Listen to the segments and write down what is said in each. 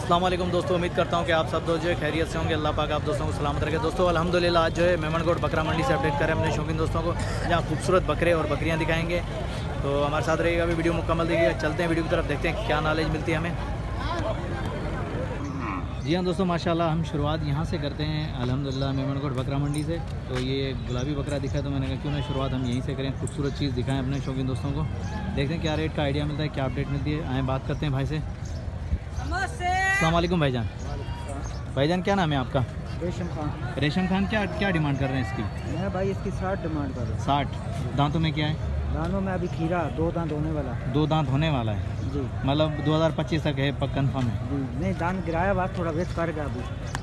अस्सलाम वालेकुम दोस्तों, उम्मीद करता हूँ कि आप सब दोस्त जो है खैरियत से होंगे। अल्लाह पाक आप दोस्तों को सलामत रखे। दोस्तों अल्हम्दुलिल्लाह आज जो है मेमनगोट बकरा मंडी से अपडेट करें अपने शौकीन दोस्तों को, जहाँ खूबसूरत बकरे और बकरियाँ दिखाएंगे। तो हमारे साथ रहिएगा, भी वीडियो मुकम्मल देखिएगा। चलते हैं वीडियो की तरफ, देखते हैं क्या नॉलेज मिलती है हमें। जी हाँ दोस्तों, माशाल्लाह हम शुरुआत यहाँ से करते हैं अल्हम्दुलिल्लाह मेमनगोट बकरा मंडी से। तो ये गुलाबी बकरा दिखा है तो मैंने कहा क्यों ना शुरुआत हम यहीं से करें, खूबसूरत चीज़ दिखाएं अपने शौकीन दोस्तों को। देखते हैं क्या रेट का आइडिया मिलता है, क्या अपडेट मिलती है। आए बात करते हैं भाई से। अस्सलाम वालेकुम भाईजान। भाईजान क्या नाम है आपका? रेशम खान। रेशम खान, क्या डिमांड कर रहे हैं इसकी? मैं भाई इसकी 60 डिमांड कर रहा हूँ। 60। दांतों में क्या है? दानों में अभी खीरा 2 दांत होने वाला। 2 दांत होने वाला है जी, मतलब 2025 तक है कन्फर्म है? जी नहीं, दांत गिराया बात थोड़ा वेस्ट करेगा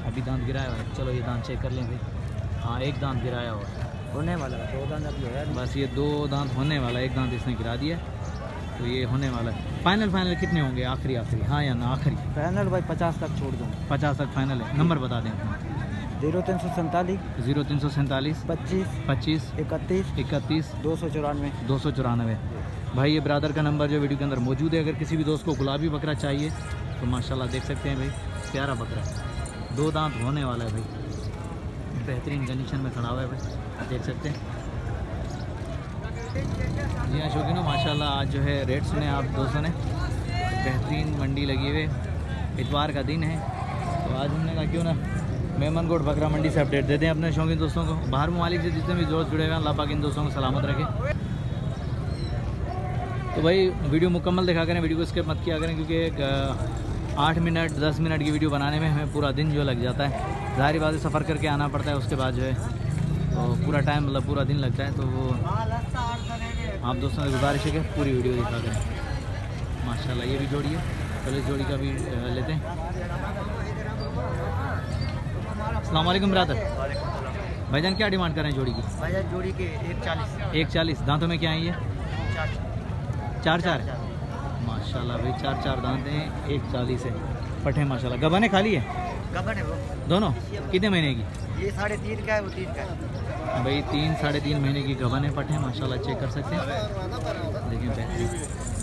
अभी दांत गिराया हुआ है। चलो ये दांत चेक कर लें फिर। हाँ, एक दांत गिराया हुआ है, होने वाला है। 2 दांत अभी है बस ये 2 दांत होने वाला है, एक दांत इसने गिरा दिया, तो ये होने वाला है। फाइनल कितने होंगे आखिरी? हाँ या ना आखिरी? फाइनल भाई 50 तक छोड़ दूँ। 50 तक फाइनल है। नंबर बता दें अपना। 0347 0347 25 25 31 31 294। 294। भाई ये ब्रदर का नंबर जो वीडियो के अंदर मौजूद है। अगर किसी भी दोस्त को गुलाबी बकरा चाहिए तो माशाल्लाह देख सकते हैं भाई, प्यारा बकरा, 2 दांत होने वाला है भाई, बेहतरीन कंडीशन में खड़ा हुआ है भाई, देख सकते हैं। जी हाँ शौकीनों, माशाल्लाह आज जो है रेट सुने आप दोस्तों ने, बेहतरीन मंडी लगी हुई, इतवार का दिन है। तो आज हमने कहा क्यों ना मेमनगोट बकरा मंडी से अपडेट दे दें अपने शौकीन दोस्तों को। बाहर ममालिक से जितने भी दोस्त जुड़े हुए हैं, अल्लाह पाक इन दोस्तों को सलामत रखे। तो भाई वीडियो मुकम्मल देखा करें, वीडियो को स्किप मत किया करें, क्योंकि एक 8 मिनट 10 मिनट की वीडियो बनाने में हमें पूरा दिन जो लग जाता है। ज़ाहिर बात है सफ़र करके आना पड़ता है, उसके बाद जो है तो पूरा टाइम मतलब पूरा दिन लगता है। तो वो आप दोस्तों से गुजारिश है कि पूरी वीडियो दिखा करें। माशाल्लाह ये भी जोड़ी है, चलो इस जोड़ी का भी लेते हैं। अस्सलाम वालेकुम ब्रदर। भाईजान क्या डिमांड कर रहे हैं जोड़ी की? भाईजान जोड़ी के 140। 140। दांतों में क्या है ये? 4 माशाल्लाह भाई, 4 दांत हैं, 140 है। पठे माशाल्लाह, गबने खाली है? गबन है वो दोनों। कितने महीने की? ये 3.5 का है, वो 3 का है भाई। 3 साढ़े 3 महीने की गबन है, पठे माशाल्लाह, चेक कर सकते हैं। देखिए बेहतरीन।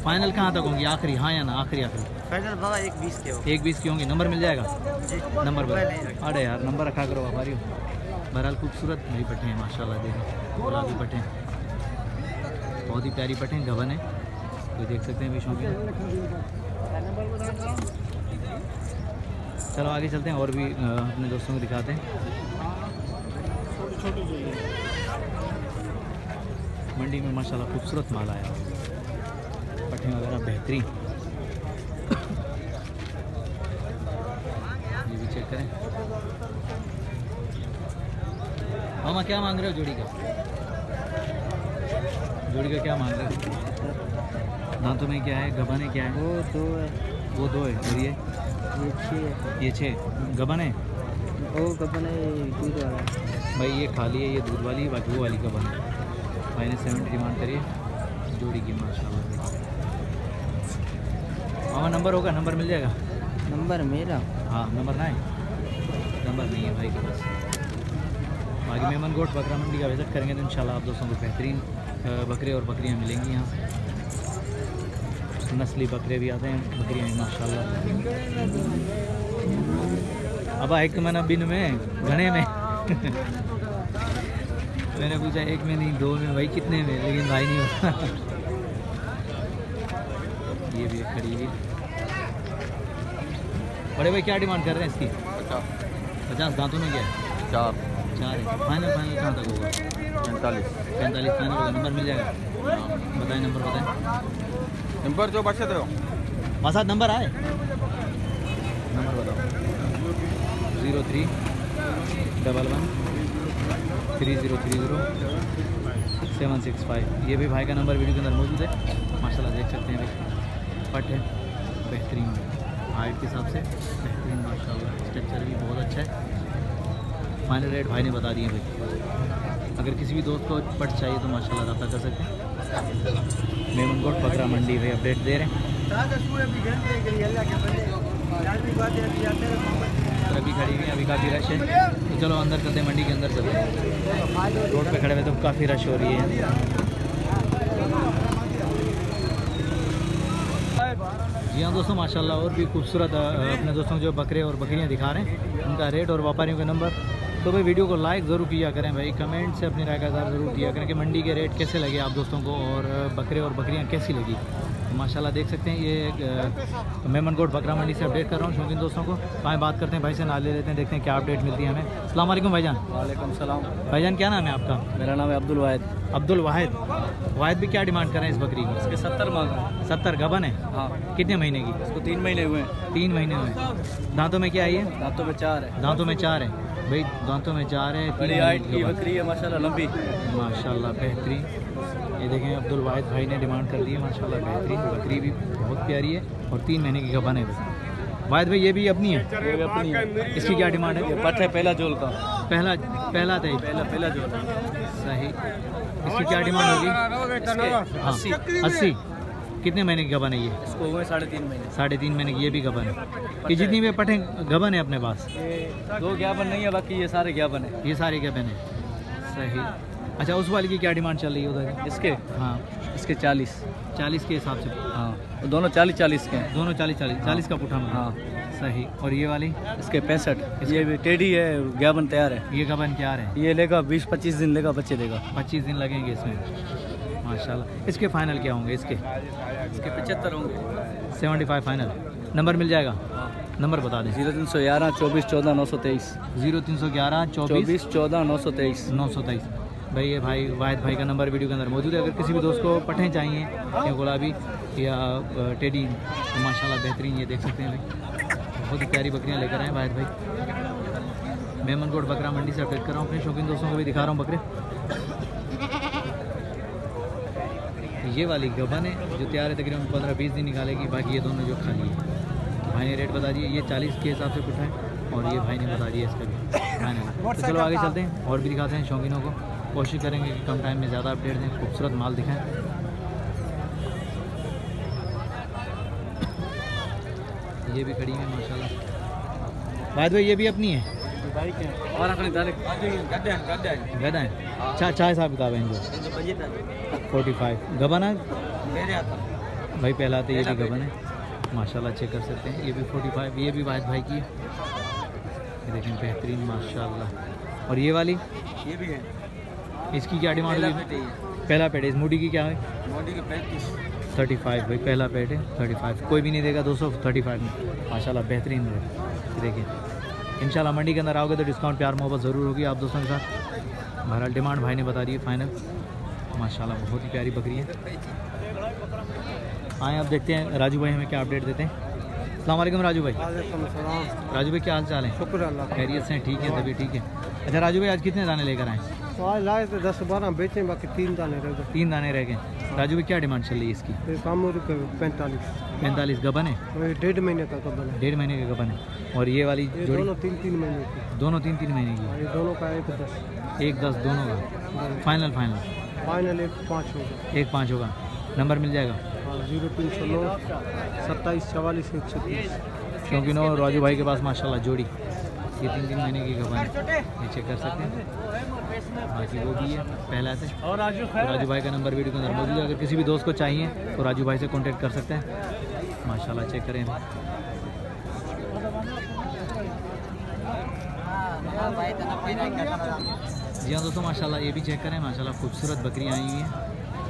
फाइनल कहाँ तक होंगी आखिरी? हाँ या ना आखिरी? फाइनल बाबा 1.20 के हो। 1.20 की होंगी। नंबर मिल जाएगा? जी, नंबर नहीं। अरे यार नंबर रखा करो, आभारी हो। बहरहाल खूबसूरत भाई पठे हैं माशाल्लाह, देखें गुलाबी पठे, बहुत ही प्यारी पठे, गबन है, तो देख सकते हैं विषयों की। चलो आगे चलते हैं और भी अपने दोस्तों को दिखाते हैं। मंडी में माशाल्लाह खूबसूरत माल आया, पठे वगैरह बेहतरीन। ये भी चेक करें। मामा क्या मांग रहे हो जोड़ी का? जोड़ी का क्या मांग रहे हो? दांतों में क्या है? गबन क्या है? वो 2 है। वो 2 है। और ये 6 है। ये 6 गबन है। वो गबन है, दूध वाला है भाई ये खाली है, ये दूध वाली है, बाकी वो वाली गबन है। भाई ने 70 डिमांड करिए जोड़ी की माशाल्लाह। मामा नंबर होगा? नंबर मिल जाएगा? नंबर मेरा? हाँ नंबर ना है? नंबर नहीं है भाई के पास। बाकी मेमनगोट बकरा मंडी का विज़िट करेंगे तो इंशाल्लाह आप दोस्तों को बेहतरीन बकरे और बकरियां मिलेंगी। यहाँ नस्ली बकरे भी आते हैं, बकरियां माशाल्लाह। अब एक मैंने बिन में घने में मैंने पूछा 1 में नहीं 2 में, भाई कितने में, लेकिन भाई नहीं होता। ये भी खड़ी हुई। बड़े भाई क्या डिमांड कर रहे हैं इसकी? 50। दांतों में क्या है? 4 है। फाइनल कहाँ तक होगा? 45 फाइनल होगा। नंबर मिल जाएगा? बताएं नंबर, बताएं नंबर जो बचे थे वहाँ साथ नंबर आए, नंबर बताओ। 03 11 3030 765। ये भी भाई का नंबर वीडियो के अंदर मौजूद है माशाल्लाह, देख सकते हैं भाई। पट है बेहतरीन, हाइट के हिसाब से बेहतरीन माशाल्लाह, स्ट्रक्चर भी बहुत अच्छा है। फाइनल रेट भाई ने बता दिए भाई। अगर किसी भी दोस्त को पट चाहिए तो माशाल्लाह रब्ता कर सकते हैं। मेमनगोट बकरा मंडी में अपडेट दे रहे हैं। अभी खड़ी हुई है, अभी काफ़ी रश है, तो चलो अंदर चलते हैं, मंडी के अंदर चलते हैं। रोड पे खड़े हुए तो काफ़ी रश हो रही है। जी हाँ दोस्तों, माशाल्लाह और भी खूबसूरत अपने दोस्तों जो बकरे और बकरियाँ दिखा रहे हैं, उनका रेट और व्यापारियों का नंबर। तो भाई वीडियो को लाइक ज़रूर किया करें भाई, कमेंट से अपनी राय का इज़हार ज़रूर किया करें कि मंडी के रेट कैसे लगे आप दोस्तों को और बकरे और बकरियाँ कैसी लगी। तो माशाल्लाह देख सकते हैं ये मेमनकोट बकरा मंडी से अपडेट कर रहा हूँ शौकीन दोस्तों को। आए बात करते हैं भाई से, नाम ले लेते हैं, देखते हैं क्या अपडेट मिलती है हमें। अस्सलाम वालेकुम भाईजान। वालेकुम सलाम। भाईजान क्या नाम है आपका? मेरा नाम है अब्दुल वाहिद। अब्दुल वाहिद। वाहिद भी क्या डिमांड कर रहे हैं इस बकरी की? इसके 70 मांग रहा हूं। 70 गबन है? हाँ। कितने महीने की? इसको 3 महीने हुए हैं। 3 महीने हुए। दांतों में क्या है ये? दांतों में 4 है। दांतों में 4 है भाई, दांतों में 4 है। बड़ी हाइट की बकरी है माशाल्लाह, लंबी माशाल्लाह बेहतरीन। ये देखें अब्दुल वाहिद भाई ने डिमांड कर दी है माशाल्लाह बेहतरीन। बकरी भी बहुत प्यारी है और 3 महीने की गबन है भाई। वाहिद भाई ये भी अपनी है? ये भी अपनी है। इसकी क्या डिमांड है? ये पट है पहला जोल का। पहला था ये? पहला जोल। सही। इसकी क्या डिमांड होगी? हाँ 80। कितने महीने की गबन है ये? इसको हुए 3.5 महीने। 3.5 महीने की ये भी गबन है? ये जितनी भी पटें गबन है अपने पास? ये 2 ज्ञापन नहीं है, बाकी ये सारे ज्ञापन है। ये सारे गबन है। सही। अच्छा उस वाली की क्या डिमांड चल रही है उधर? इसके हाँ इसके 40 के हिसाब से। हाँ, वो दोनों 40 के हैं। दोनों 40 का पुठा में? हाँ सही। और ये वाली? इसके 65। ये भी टेडी है, ज्ञापन तैयार है। ये गबन क्या है? ये लेगा 20-25 दिन लेगा, बच्चे देगा। 25 दिन लगेंगे इसमें माशाल्लाह। इसके फाइनल क्या होंगे इसके? इसके 75 होंगे। 75 फाइनल। नंबर मिल जाएगा? नंबर बता दें। 0311 24 14 923। 0311 24 14 923। 923। भाई ये भाई वाहिद भाई का नंबर वीडियो के अंदर मौजूद है। अगर किसी भी दोस्त को पठें चाहिए या गुलाबी या टेडी तो माशाल्लाह बेहतरीन ये देख सकते हैं भाई, बहुत ही प्यारी बकरियां लेकर आए वाहिद भाई। मेमनकोट बकरा मंडी से अपडेट कर रहा हूँ, अपने शौकीन दोस्तों को भी दिखा रहा हूँ बकरे। ये वाली गबन है जो तैयार है, तकरीबन 15-20 दिन निकालेगी। बाकी ये दोनों जो खाली है। भाई ने रेट बता दिए, ये 40 के हिसाब से कुछ है और ये भाई ने बता दिया इसका भी फाइनल। तो चलो आगे चलते हैं और भी दिखाते हैं शौकीनों को। कोशिश करेंगे कि कम टाइम में ज़्यादा अपडेट दें, खूबसूरत माल दिखाएं। ये भी खड़ी है माशाल्लाह। वाहिद भाई ये भी अपनी है? और अपने गदा है? चाय साहब किताब है इनको? 45 गबन है भाई, पहला तो ये भी गबन है माशाल्लाह, चेक कर सकते हैं। ये भी 45, ये भी वाहिद भाई की है। ये देखें बेहतरीन माशाल्लाह। और ये वाली? ये भी है। इसकी क्या डिमांड होगी? पहला पेट है। इस मूडी की क्या है? मोदी के 35। 35 भाई, पहला पेट है 35। कोई भी नहीं देगा 235 में माशाल्लाह बेहतरीन रेट। देखिए इंशाल्लाह मंडी के अंदर आओगे तो डिस्काउंट प्यार मोहब्बत ज़रूर होगी आप दोस्तों के साथ। बहरहाल डिमांड भाई ने बता दी है फाइनल। माशाल्लाह बहुत ही प्यारी बकरी है। आए अब देखते हैं राजू भाई हमें क्या अपडेट देते हैं। अस्सलाम वालेकुम राजू भाई। राजू भाई क्या हाल चाल है? शुक्र अल्लाह। खैरियत से? ठीक है, तभी ठीक है। अच्छा राजू भाई आज कितने दाने लेकर आए? तो आज लाए थे 10-12 बेचे, बाकी 3 दाने रह गए। 3 दाने रह गए। राजू भाई क्या डिमांड चल रही है इसकी? कामूर के 45। 45 गबन है? 1.5 महीने का कबल है। 1.5 महीने का गबन है। और ये वाली ये जोड़ी? दोनों 3-3 महीने की। दोनों 3-3 महीने की? ये दोनों का 1-10। 1-10 दोनों का फाइनल? फाइनल 1-5 होगा। 1-5 होगा। नंबर मिल जाएगा? 0309 27 44 136। क्योंकि नो राजू भाई के पास माशाल्लाह जोड़ी ये 3-3 महीने की गबन है, ये चेक कर सकते हैं। बाकी वो भी है पहला से। और राजू भाई का नंबर वीडियो के अंदर मौजूद है। अगर किसी भी दोस्त को चाहिए तो राजू भाई से कांटेक्ट कर सकते हैं। माशाल्लाह चेक करें। जी हाँ दोस्तों माशाल्लाह ये भी चेक करें। माशाल्लाह खूबसूरत बकरियाँ आई हुई हैं।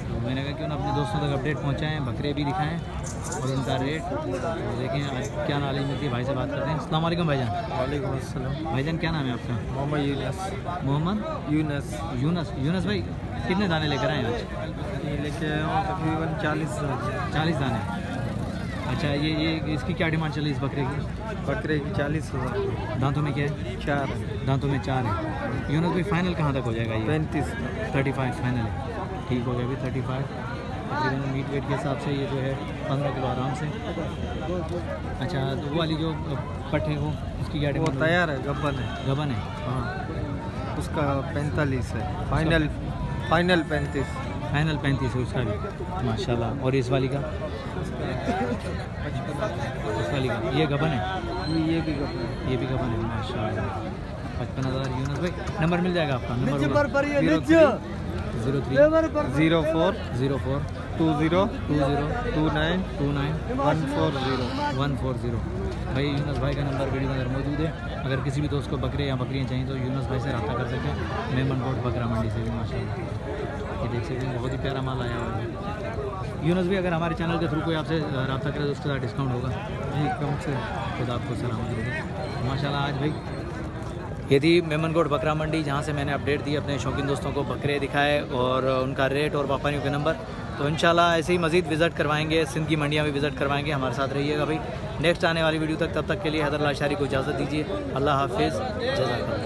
तो मैंने कहा क्यों ना अपने दोस्तों तक अपडेट पहुँचाएँ, बकरे भी दिखाएँ और उनका रेट देखें। आज क्या नॉलेज मिलती है भाई से बात करते हैं। अस्सलाम वालेकुम भाईजान। वालेकुम अस्सलाम। भाईजान क्या नाम है आपका? मोहम्मद यूनस। मोहम्मद यूनस। यूनस भाई कितने दाने लेकर आए आज? ये लेके आया हूँ तकरीबन 40 दाने। अच्छा ये इसकी क्या डिमांड चल रही है इस बकरे की? बकरे की 40,000। दांतों में क्या है? 4। दांतों में 4 है। यूनस भाई फाइनल कहाँ तक हो जाएगा ये? 35। 35 फाइनल है। ठीक हो गया अभी 35। तकरीबन मीट वेट के हिसाब से ये जो है 15 किलो आराम से। अच्छा तो वो वाली जो पट है वो उसकी क्या डिमांड? वो तैयार है, गबन है। गबन है? हाँ उसका 45 है। फाइनल 35। फाइनल 35 है उसका भी माशाल्लाह। और इस वाली का? इस वाली का ये गबन है? ये भी गबन है। ये भी गबन है माशाल्लाह। 55,000। यूनस भाई नंबर मिल जाएगा आपका? नंबर 04 04 2029 भाई यूनुस भाई का नंबर वीडियो में अंदर मौजूद है। अगर किसी भी दोस्त को बकरे या बकरियाँ चाहिए तो यूनुस भाई से रब्ता कर सकते हैं, मेमन रोड बकरा मंडी से भी माशाल्लाह। ये देख सकते हैं बहुत ही प्यारा माल आया हुआ है। यूनुस भी अगर हमारे चैनल के थ्रू कोई आपसे रब्ता करे तो उसके साथ डिस्काउंट होगा जी, कम से खुद आपको सलामत रहे माशाल्लाह। आज भाई ये थी मेमनगोड बकरा मंडी, जहाँ से मैंने अपडेट दी अपने शौकीन दोस्तों को, बकरे दिखाए और उनका रेट और व्यापारियों के नंबर। तो इंशाल्लाह ऐसे ही मज़ीद विज़िट करवाएंगे, सिंध की मंडियाँ भी विज़िट करवाएंगे। हमारे साथ रहिएगा भाई नेक्स्ट आने वाली वीडियो तक। तब तक के लिए हैदर लाशारी को इजाज़त दीजिए। अल्लाह हाफिज़, जज़ाकल्लाह।